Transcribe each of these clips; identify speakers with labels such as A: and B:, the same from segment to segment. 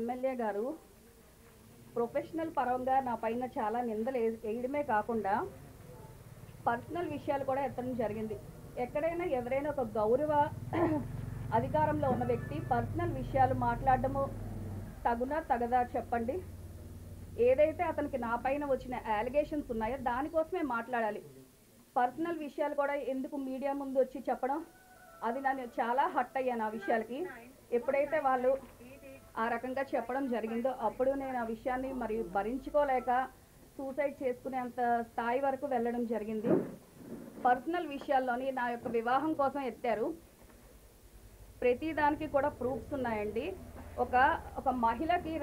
A: MLA గారు professional పరంగా నా పైన చాలా నిందలు వేయడమే కాకుండా పర్సనల్ విషయాలు కూడా ఎత్తడం జరిగింది. ఎక్కడైనా ఎవరైనా ఒక గౌరవ అధికారంలో ఉన్న వ్యక్తి పర్సనల్ విషయాలు మాట్లాడడము తగునా తగదా చెప్పండి. ఏదైతే అతనికి నా పైన వచ్చిన అలిగేషన్స్ ఉన్నాయో దానికోసమే మాట్లాడాలి. పర్సనల్ విషయాలు కూడా ఎందుకు మీడియా ముందు వచ్చి చెప్పడం, అది నన్ను చాలా హర్ట్ అయ్యాను. ఆ విషయాలకి ఎప్పుడైతే వాళ్ళు ఆ రకంగా చెప్పడం జరిగిందో అప్పుడు నేను ఆ విషయాన్ని మరి భరించుకోలేక సూసైడ్ చేసుకునేంత స్థాయి వరకు వెళ్ళడం జరిగింది. పర్సనల్ విషయాల్లోని నా యొక్క వివాహం కోసం ఎత్తారు. ప్రతిదానికి కూడా ప్రూఫ్స్ ఉన్నాయండి. ఒక మహిళకి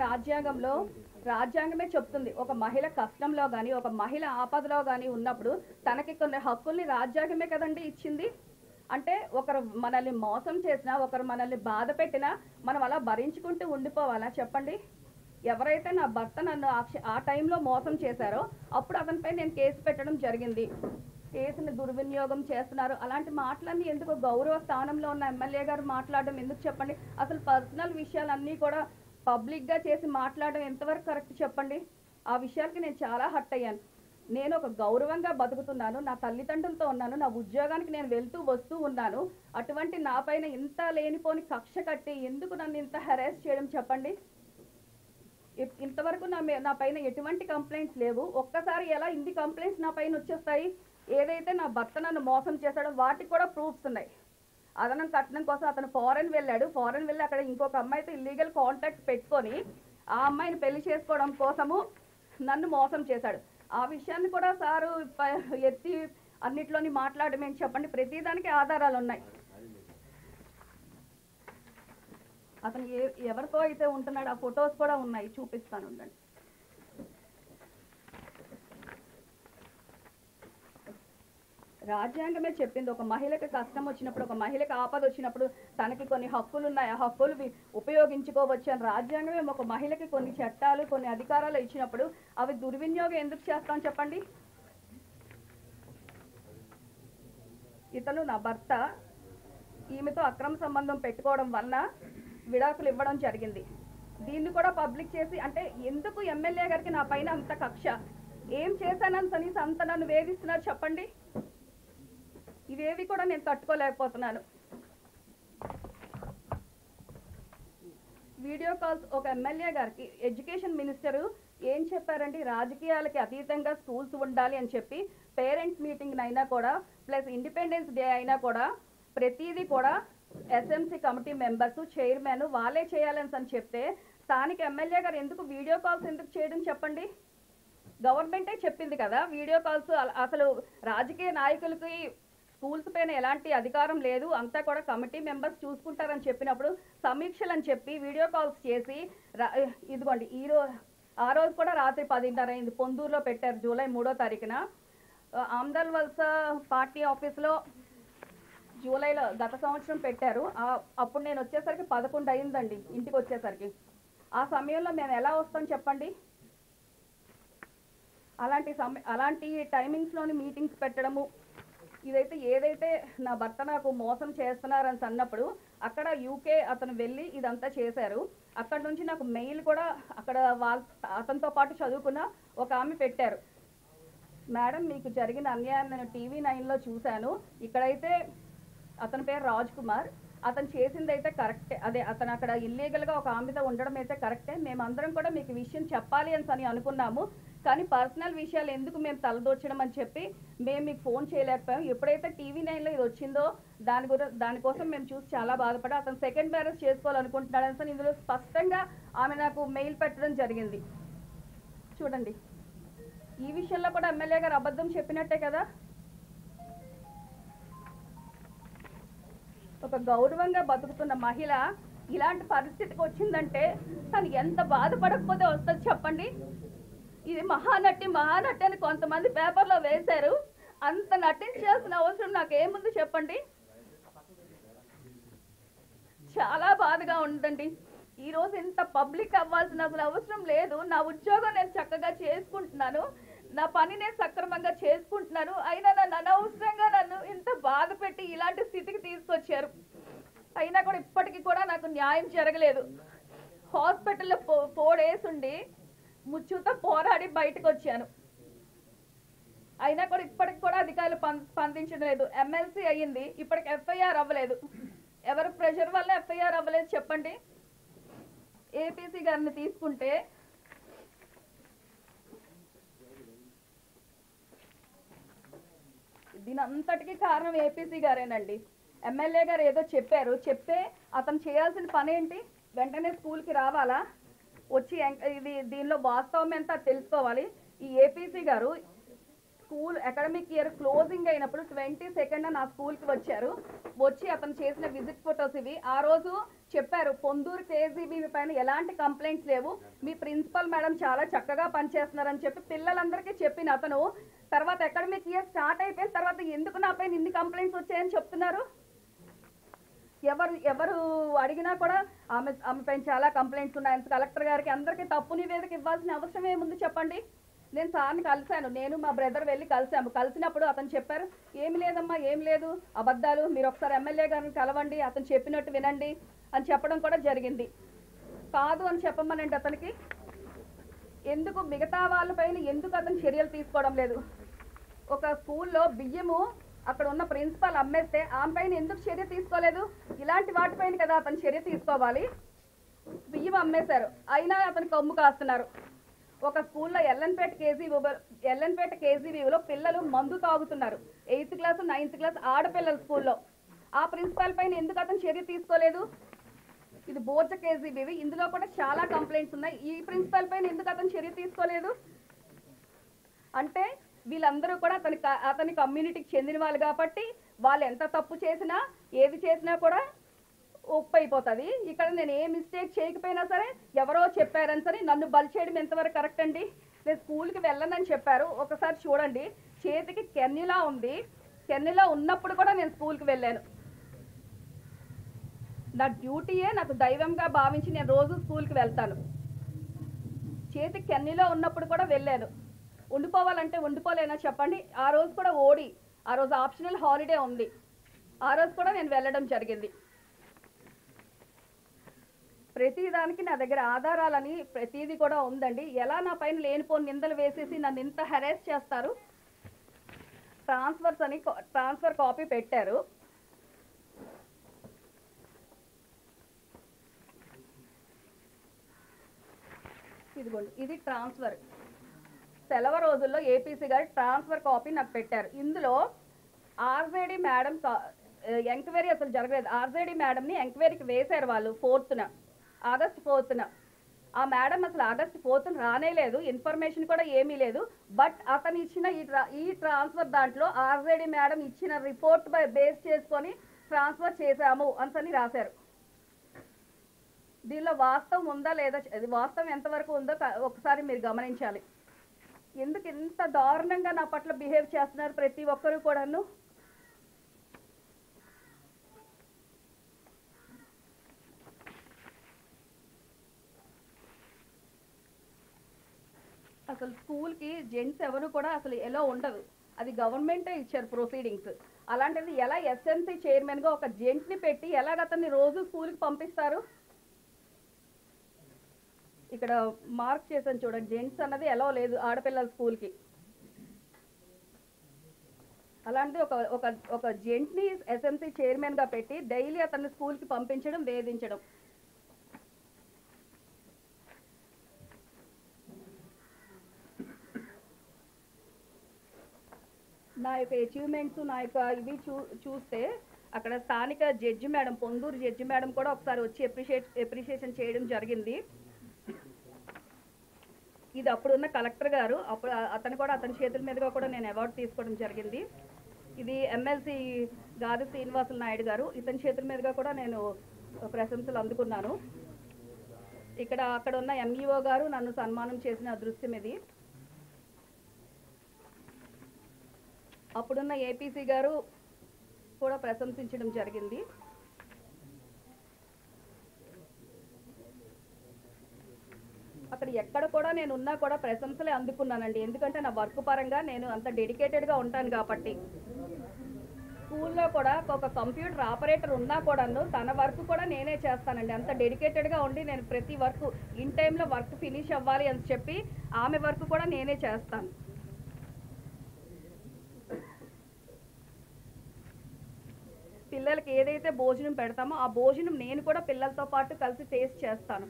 A: రాజ్యాంగమే చెప్తుంది, ఒక మహిళ కష్టంలో కానీ ఒక మహిళ ఆపదలో కానీ ఉన్నప్పుడు తనకి కొన్ని హక్కుల్ని రాజ్యాంగమే కదండి ఇచ్చింది. అంటే ఒకరు మనల్ని మోసం చేసినా, ఒకరు మనల్ని బాధ పెట్టినా మనం అలా భరించుకుంటూ ఉండిపోవాలా చెప్పండి? ఎవరైతే నా భర్త నన్ను ఆ టైంలో మోసం చేశారో అప్పుడు అతనిపై నేను కేసు పెట్టడం జరిగింది. కేసుని దుర్వినియోగం చేస్తున్నారు అలాంటి మాటలన్నీ ఎందుకు గౌరవ స్థానంలో ఉన్న ఎమ్మెల్యే గారు మాట్లాడడం ఎందుకు చెప్పండి? అసలు పర్సనల్ విషయాలన్నీ కూడా పబ్లిక్గా చేసి మాట్లాడడం ఎంతవరకు కరెక్ట్ చెప్పండి? ఆ విషయాలకి నేను చాలా హర్ట్ అయ్యాను. నేను ఒక గౌరవంగా బతుకుతున్నాను, నా తల్లిదండ్రులతో ఉన్నాను, నా ఉద్యోగానికి నేను వెళ్తూ వస్తూ ఉన్నాను. అటువంటి నా పైన ఇంత లేనిపోని కక్ష కట్టి ఎందుకు నన్ను ఇంత హెరాస్ చేయడం చెప్పండి? ఇంతవరకు నా పైన ఎటువంటి కంప్లైంట్స్ లేవు. ఒక్కసారి ఎలా ఇన్ని కంప్లైంట్స్ నా పైన వచ్చేస్తాయి? ఏదైతే నా భర్త నన్ను మోసం చేశాడో వాటికి కూడా ప్రూఫ్స్ ఉన్నాయి. అదనం కట్నం కోసం అతను ఫారెన్ వెళ్ళి అక్కడ ఇంకొక అమ్మాయితో ఇల్లీగల్ కాంటాక్ట్ పెట్టుకొని ఆ అమ్మాయిని పెళ్లి చేసుకోవడం కోసము నన్ను మోసం చేశాడు. ఆ విషయాన్ని కూడా సారు ఎత్తి అన్నిట్లోని మాట్లాడమని చెప్పండి. ప్రతిదానికి ఆధారాలు ఉన్నాయి. అతను ఎవరితో అయితే ఉంటున్నాడు ఆ ఫొటోస్ కూడా ఉన్నాయి, చూపిస్తాను ఉండండి. రాజ్యాంగమే చెప్పింది, ఒక మహిళకి కష్టం వచ్చినప్పుడు, ఒక మహిళకి ఆపద వచ్చినప్పుడు తనకి కొన్ని హక్కులు ఉన్నాయి, ఆ హక్కులు ఉపయోగించుకోవచ్చు అని రాజ్యాంగమే ఒక మహిళకి కొన్ని చట్టాలు కొన్ని అధికారాలు ఇచ్చినప్పుడు అవి దుర్వినియోగం ఎందుకు చేస్తాం చెప్పండి? ఇతను నా భర్త ఈమెతో అక్రమ సంబంధం పెట్టుకోవడం వలన విడాకులు ఇవ్వడం జరిగింది. దీన్ని కూడా పబ్లిక్ చేసి అంటే ఎందుకు ఎమ్మెల్యే గారికి నా పైన అంత కక్ష? ఏం చేశానని కనీసం అంత నన్ను వేధిస్తున్నారు చెప్పండి? ఇవేవి కూడా నేను తట్టుకోలేకపోతున్నాను. వీడియో కాల్స్ ఒక ఎమ్మెల్యే గారికి ఎడ్యుకేషన్ మినిస్టరు ఏం చెప్పారండి? రాజకీయాలకి అతీతంగా స్కూల్స్ ఉండాలి అని చెప్పి పేరెంట్స్ మీటింగ్ అయినా కూడా ప్లస్ ఇండిపెండెన్స్ డే అయినా కూడా ప్రతిదీ కూడా ఎస్ఎంసీ కమిటీ మెంబర్స్ చైర్మన్ వాళ్ళే చేయాలని చెప్తే స్థానిక ఎమ్మెల్యే గారు ఎందుకు వీడియో కాల్స్ ఎందుకు చేయడం చెప్పండి? గవర్నమెంటే చెప్పింది కదా వీడియో కాల్స్. అసలు రాజకీయ నాయకులకి స్కూల్స్ పైన ఎలాంటి అధికారం లేదు, అంతా కూడా కమిటీ మెంబర్స్ చూసుకుంటారని చెప్పినప్పుడు సమీక్షలు అని చెప్పి వీడియో కాల్స్ చేసి ఇదిగోండి ఆ రోజు కూడా రాత్రి 10:30 అయింది. పొందూరులో పెట్టారు జూలై 3వ తారీఖున. ఆమ్దల్ వలస పార్టీ ఆఫీస్లో జూలైలో గత సంవత్సరం పెట్టారు. అప్పుడు నేను వచ్చేసరికి 11 అయిందండి ఇంటికి వచ్చేసరికి. ఆ సమయంలో నేను ఎలా వస్తాను చెప్పండి? అలాంటి టైమింగ్స్లోని మీటింగ్స్ పెట్టడము, ఏదైతే నా భర్త నాకు మోసం చేస్తున్నారని అన్నప్పుడు అక్కడ యూకే అతను వెళ్ళి ఇదంతా చేశారు. అక్కడ నుంచి నాకు మెయిల్ కూడా అక్కడ అతనితో పాటు చదువుకున్న ఒక ఆమె పెట్టారు. మేడం మీకు జరిగిన అన్యాయం నేను టీవీ 9లో చూశాను. ఇక్కడైతే అతని పేరు రాజ్ కుమార్, అతను చేసింది అయితే కరెక్టే, అతను అక్కడ ఇల్లీగల్గా ఒక ఆమెతో ఉండడం అయితే కరెక్టే. మేమందరం కూడా మీకు విషయం చెప్పాలి అని అనుకున్నాము, కానీ పర్సనల్ విషయాలు ఎందుకు మేము తలదోచడం అని చెప్పి మేము మీకు ఫోన్ చేయలేకపోయాం. ఎప్పుడైతే టీవీ 9లో ఇది వచ్చిందో దానికోసం మేము చూసి చాలా బాధపడి అతను సెకండ్ మ్యారేజ్ చేసుకోవాలనుకుంటున్నాడని ఇందులో స్పష్టంగా ఆమె నాకు మెయిల్ పెట్టడం జరిగింది. చూడండి, ఈ విషయంలో కూడా ఎమ్మెల్యే గారు అబద్ధం చెప్పినట్టే కదా. ఒక గౌరవంగా బతుకుతున్న మహిళ ఇలాంటి పరిస్థితికి వచ్చిందంటే తను ఎంత బాధపడకపోతే వస్తుంది చెప్పండి? ఇది మహానటి అని కొంతమంది పేపర్లో వేశారు. అంత నటించాల్సిన అవసరం నాకేముంది చెప్పండి? చాలా బాధగా ఉందండి. ఈరోజు ఇంత పబ్లిక్ అవ్వాల్సిన అసలు అవసరం లేదు. నా ఉద్యోగం నేను చక్కగా చేసుకుంటున్నాను, నా పని నేను సక్రమంగా చేసుకుంటున్నాను. అయినా నన్ను అనవసరంగా ఇంత బాధ పెట్టి ఇలాంటి స్థితికి తీసుకొచ్చారు. అయినా కూడా ఇప్పటికీ కూడా నాకు న్యాయం జరగలేదు. హాస్పిటల్లో 4 days ఉండి ముచ్చుతో పోరాడి బయటకు వచ్చాను. అయినా కూడా ఇప్పటికి కూడా అధికారులు స్పందించడం లేదు. ఎమ్మెల్సీ అయ్యింది, ఇప్పటికి ఎఫ్ఐఆర్ అవ్వలేదు. ఎవరు ప్రెషర్ వల్ల ఎఫ్ఐఆర్ అవ్వలేదు చెప్పండి? ఏపీసీ గారిని తీసుకుంటే దీని అంతటికీ కారణం ఏపీసీ గారేనండి. ఎమ్మెల్యే గారు ఏదో చెప్తే అతను చేయాల్సిన పని ఏంటి? వెంటనే స్కూల్కి రావాలా, వచ్చి దీనిలో వాస్తవం ఎంత తెలుసుకోవాలి. ఈ ఏపీసీ గారు స్కూల్ అకాడమిక్ ఇయర్ క్లోజింగ్ అయినప్పుడు 22nd నా స్కూల్కి వచ్చి అతను చేసిన విజిట్ ఫొటోస్ ఇవి. ఆ రోజు చెప్పారు, పొందూరు కేజీబీ పైన ఎలాంటి కంప్లైంట్స్ లేవు, మీ ప్రిన్సిపల్ మేడం చాలా చక్కగా పనిచేస్తున్నారని చెప్పి పిల్లలందరికీ చెప్పిన అతను తర్వాత అకాడమిక్ ఇయర్ స్టార్ట్ అయిపోయిన తర్వాత ఎందుకు నా పైన ఇన్ని కంప్లైంట్స్ వచ్చాయని చెప్తున్నారు? ఎవరు అడిగినా కూడా ఆమె పైన చాలా కంప్లైంట్స్ ఉన్నాయి, కలెక్టర్ గారికి అందరికీ తప్పు నివేదిక ఇవ్వాల్సిన అవసరం ఏముంది చెప్పండి? నేను సార్ని కలిశాను, నేను మా బ్రదర్ వెళ్ళి కలిసినప్పుడు అతను చెప్పారు, ఏమి లేదమ్మా, ఏం లేదు, అబద్ధాలు, మీరు ఒకసారి ఎమ్మెల్యే గారిని కలవండి, అతను చెప్పినట్టు వినండి అని చెప్పడం కూడా జరిగింది. కాదు అని చెప్పమనండి అతనికి. ఎందుకు మిగతా వాళ్ళపైన ఎందుకు అతను చర్యలు తీసుకోవడం లేదు? ఒక స్కూల్లో బియ్యము అక్కడ ఉన్న ప్రిన్సిపాల్ అమ్మేస్తే ఆమె పైన ఎందుకు చర్య తీసుకోలేదు? ఇలాంటి వాటిపైన కదా అతను చర్య తీసుకోవాలి. బియ్యం అమ్మేశారు, అయినా అతను కొమ్ము కాస్తున్నారు. ఒక స్కూల్లో ఎల్ఎన్పేట కేజీబీలో పిల్లలు మందు తాగుతున్నారు, 8th class 9th class ఆడపిల్లల స్కూల్లో. ఆ ప్రిన్సిపాల్ పైన ఎందుకు అతను చర్య తీసుకోలేదు? ఇది బోర్జ కేజీబీవి, ఇందులో కూడా చాలా కంప్లైంట్స్ ఉన్నాయి, ఈ ప్రిన్సిపాల్ పైన ఎందుకు అతను చర్య తీసుకోలేదు? అంటే వీళ్ళందరూ కూడా అతని కమ్యూనిటీకి చెందిన వాళ్ళు కాబట్టి వాళ్ళు ఎంత తప్పు చేసినా ఏది చేసినా కూడా ఒప్పు అయిపోతుంది. ఇక్కడ నేను ఏ మిస్టేక్ చేయకపోయినా సరే ఎవరో చెప్పారని సరే నన్ను బలి చేయడం ఎంతవరకు కరెక్ట్ అండి? నేను స్కూల్కి వెళ్ళనని చెప్పారు, ఒకసారి చూడండి, చేతికి కెన్యులా ఉంది, కెన్యులా ఉన్నప్పుడు కూడా నేను స్కూల్కి వెళ్ళాను. నా డ్యూటీయే నాకు దైవంగా భావించి నేను రోజు స్కూల్కి వెళ్తాను. చేతికి కెన్యులో ఉన్నప్పుడు కూడా వెళ్ళాను. ఉండిపోవాలంటే ఉండిపోలేనా చెప్పండి? ఆ రోజు కూడా ఆ రోజు ఆప్షనల్ హాలిడే ఉంది, ఆ రోజు కూడా నేను వెళ్ళడం జరిగింది. ప్రతిదానికి నా దగ్గర ఆధారాలని ప్రతిదీ కూడా ఉందండి. ఎలా నా పైన లేనిపోని నిందలు వేసేసి నన్ను ఇంత హెరాస్ చేస్తారు? ట్రాన్స్ఫర్ కాపీ పెట్టారు. ఇదిగోండి, ఇది ట్రాన్స్ఫర్. సెలవు రోజుల్లో ఏపీసీ గారు ట్రాన్స్ఫర్ కాపీ నాకు పెట్టారు. ఇందులో ఆర్జేడీ మేడం ఎంక్వైరీ అసలు జరగలేదు. ఆర్జేడీ మేడంని ఎంక్వైరీకి వేశారు వాళ్ళు ఆగస్ట్ 4th. ఆ మేడం అసలు ఆగస్ట్ 4th రానే లేదు, ఇన్ఫర్మేషన్ కూడా ఏమీ లేదు. బట్ అతను ఇచ్చిన ఈ ట్రాన్స్ఫర్ దాంట్లో ఆర్జేడీ మేడం ఇచ్చిన రిపోర్ట్ బేస్ చేసుకొని ట్రాన్స్ఫర్ చేశాము అని రాశారు. దీనిలో వాస్తవం ఉందా లేదా, వాస్తవం ఎంతవరకు ఉందో ఒకసారి మీరు గమనించాలి. ఎందుకు ఇంత దారుణంగా నా పట్ల బిహేవ్ చేస్తున్నారు ప్రతి ఒక్కరు కూడాను? అసలు స్కూల్కి జెంట్స్ ఎవరు కూడా అసలు ఎలా ఉండదు, అది గవర్నమెంటే ఇచ్చారు ప్రొసీడింగ్స్. అలాంటిది ఎలా ఎస్ఎంసీ చైర్మన్గా ఒక జెంట్ని పెట్టి ఎలాగ అతన్ని రోజు స్కూల్కి పంపిస్తారు? ఇక్కడ మార్క్ చేశాను చూడండి, జెంట్స్ అన్నది ఎలా లేదు ఆడపిల్లల స్కూల్కి. అలాంటిది ఒక జెంట్ని ఎస్ఎంసీ చైర్మన్గా పెట్టి డైలీ అతన్ని స్కూల్కి పంపించడం, వేధించడం. నా యొక్క అచీవ్మెంట్స్, నా యొక్క ఇవి చూస్తే అక్కడ స్థానిక judge madam, Ponduru judge madam కూడా ఒకసారి వచ్చి అప్రిషియేషన్ చేయడం జరిగింది. ఇది అప్పుడున్న కలెక్టర్ గారు, అతని చేతుల మీదుగా కూడా నేను అవార్డు తీసుకోవడం జరిగింది. ఇది ఎమ్మెల్సీ గాది శ్రీనివాసులు నాయుడు గారు, ఇతని చేతుల మీదుగా కూడా నేను ప్రశంసలు అందుకున్నాను. అక్కడ ఉన్న ఎంఈఓ గారు నన్ను సన్మానం చేసిన అదృష్టం ఇది. అప్పుడున్న ఏపీసీ గారు కూడా ప్రశంసించడం జరిగింది. అక్కడ ఎక్కడ కూడా నేను ఉన్నా కూడా ప్రశంసలే అందుకున్నానండి. ఎందుకంటే నా వర్క్ పరంగా నేను అంత డెడికేటెడ్గా ఉంటాను కాబట్టి. స్కూల్లో కూడా ఒక కంప్యూటర్ ఆపరేటర్ ఉన్నా కూడాను తన వర్క్ కూడా నేనే చేస్తానండి. అంత డెడికేటెడ్గా ఉండి నేను ప్రతి వర్క్ ఇన్ టైంలో వర్క్ ఫినిష్ అవ్వాలి అని చెప్పి ఆమె వర్క్ కూడా నేనే చేస్తాను. పిల్లలకి ఏదైతే భోజనం పెడతామో ఆ భోజనం నేను కూడా పిల్లలతో పాటు కలిసి టేస్ట్ చేస్తాను.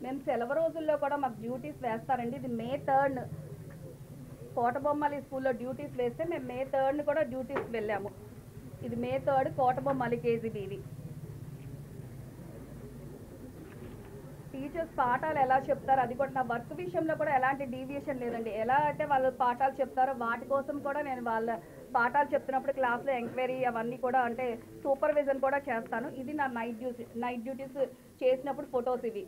A: మేము సెలవు రోజుల్లో కూడా మాకు డ్యూటీస్ వేస్తారండి. ఇది May 3 కోటబొమ్మాలి స్కూల్లో డ్యూటీస్ వేస్తే మేము May 3 కూడా డ్యూటీస్ వెళ్ళాము. ఇది May 3 కోటబొమ్మాలి KGBవి. టీచర్స్ పాఠాలు ఎలా చెప్తారో అది కూడా నా వర్క్ విషయంలో కూడా ఎలాంటి డీవియేషన్ లేదండి. ఎలా అయితే వాళ్ళు పాఠాలు చెప్తారో వాటి కోసం కూడా నేను వాళ్ళ పాఠాలు చెప్తున్నప్పుడు క్లాస్లో ఎంక్వైరీ అవన్నీ కూడా అంటే సూపర్విజన్ కూడా చేస్తాను. ఇది నా నైట్ డ్యూటీస్ చేసినప్పుడు ఫొటోస్ ఇవి.